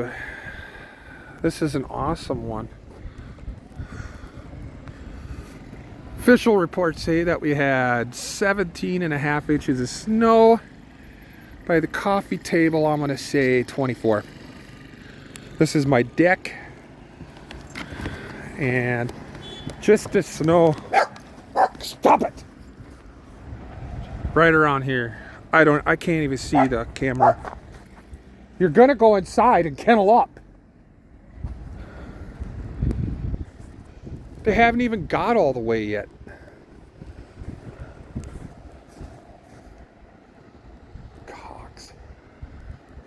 but this is an awesome one. Official reports say that we had 17.5 inches of snow. By the coffee table, I'm gonna say 24. This is my deck, and just the snow. Stop it! Right around here. I can't even see the camera. You're gonna go inside and kennel up. They haven't even got all the way yet. Cogs.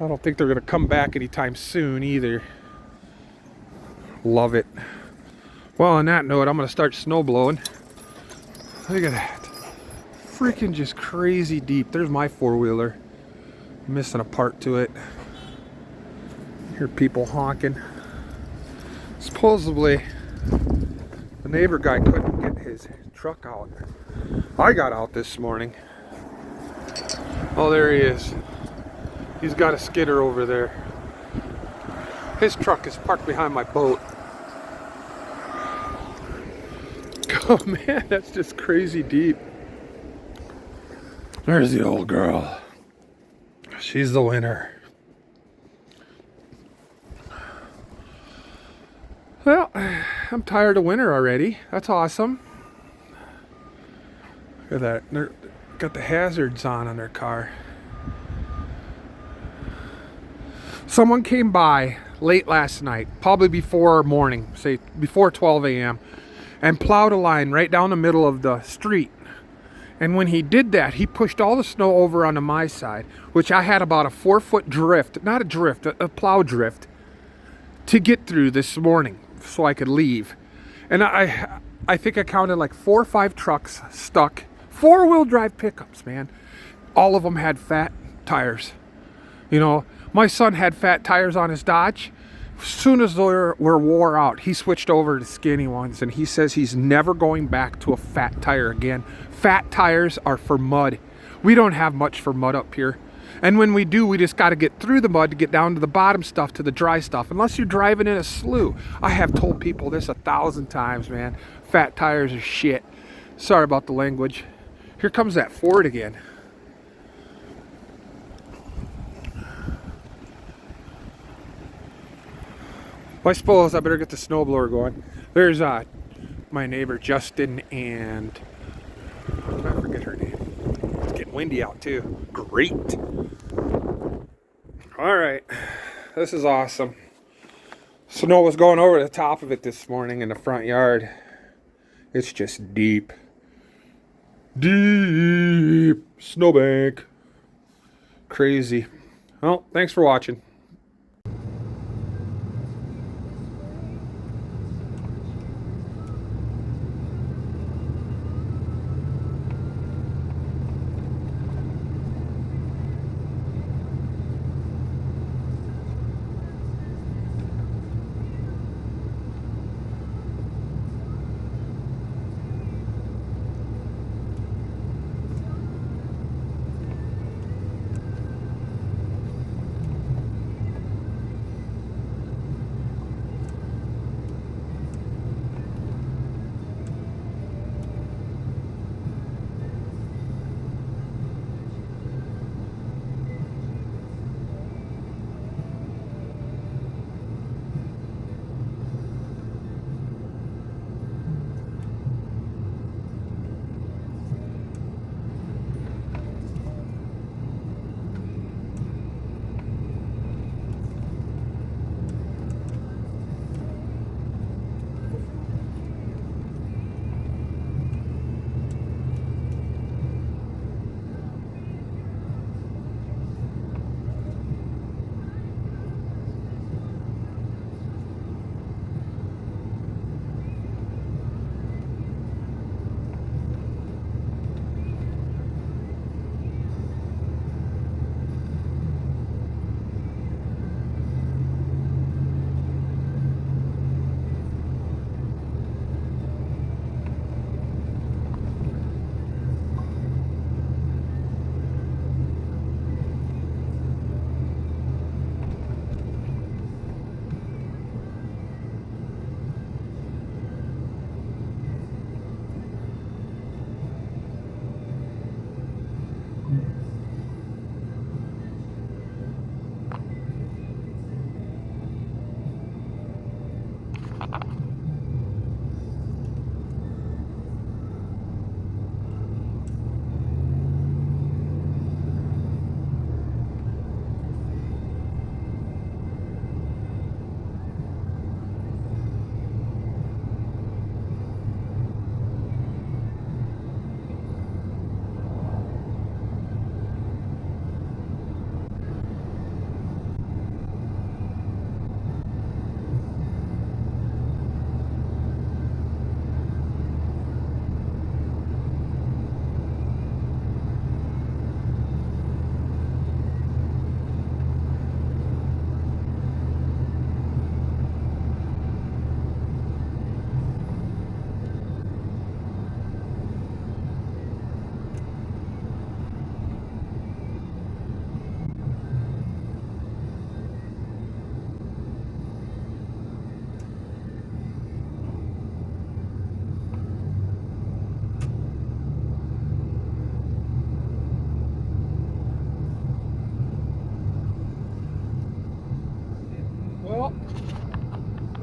I don't think they're gonna come back anytime soon either. Love it. Well, on that note, I'm gonna start snow blowing. Look at that. Freaking just crazy deep. There's my four-wheeler. Missing a part to it. Hear people honking. Supposedly, the neighbor guy couldn't get his truck out. I got out this morning. Oh, there he is. He's got a skidder over there. His truck is parked behind my boat. Oh man, that's just crazy deep. There's the old girl. She's the winner. Well, I'm tired of winter already. That's awesome. Look at that. They're got the hazards on their car. Someone came by late last night, probably before morning, say before 12 a.m., and plowed a line right down the middle of the street. And when he did that, he pushed all the snow over onto my side, which I had about a 4-foot drift, not a drift, a plow drift, to get through this morning so I could leave. And I think I counted like 4 or 5 trucks stuck, 4-wheel drive pickups, man. All of them had fat tires. You know, my son had fat tires on his Dodge. As soon as they were wore out, he switched over to skinny ones, and he says he's never going back to a fat tire again. Fat tires are for mud. We don't have much for mud up here. And when we do, we just got to get through the mud to get down to the bottom stuff, to the dry stuff. Unless you're driving in a slough. I have told people this 1,000 times, man. Fat tires are shit. Sorry about the language. Here comes that Ford again. Well, I suppose I better get the snowblower going. There's my neighbor Justin and I forget her name. It's getting windy out too. Great. All right, this is awesome. Snow was going over the top of it this morning in the front yard. It's just deep. Deep snowbank. Crazy. Well, thanks for watching.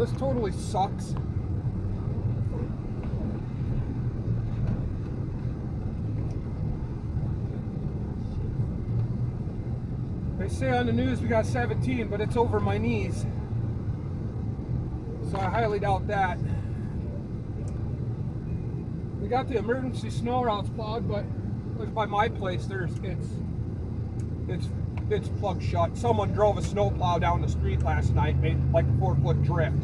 This totally sucks. They say on the news we got 17, but it's over my knees. So I highly doubt that. We got the emergency snow routes plowed, but by my place, it's plugged shut. Someone drove a snow plow down the street last night, made like a 4-foot drift.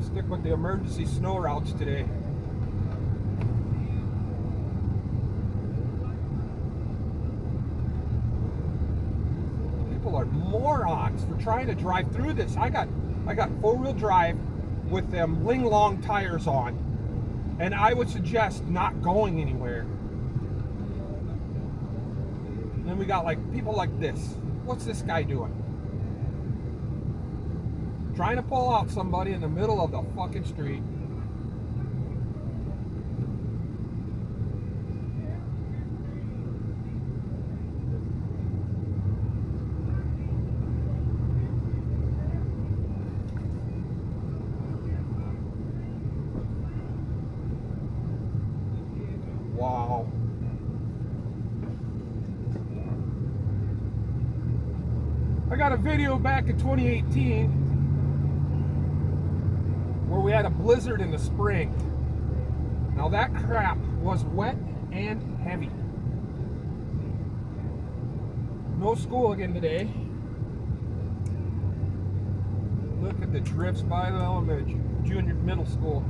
Stick with the emergency snow routes today. People are morons for trying to drive through this. I got 4-wheel drive with them Ling Long tires on, and I would suggest not going anywhere. And then we got like people like this. What's this guy doing? Trying to pull out somebody in the middle of the fucking street. Wow. I got a video back in 2018 where we had a blizzard in the spring. Now that crap was wet and heavy. No school again today. Look at the drifts by the elementary, junior, middle school.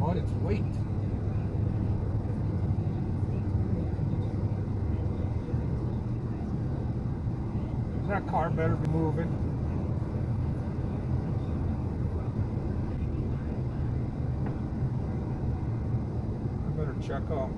On its weight. That car better be moving. I better check up.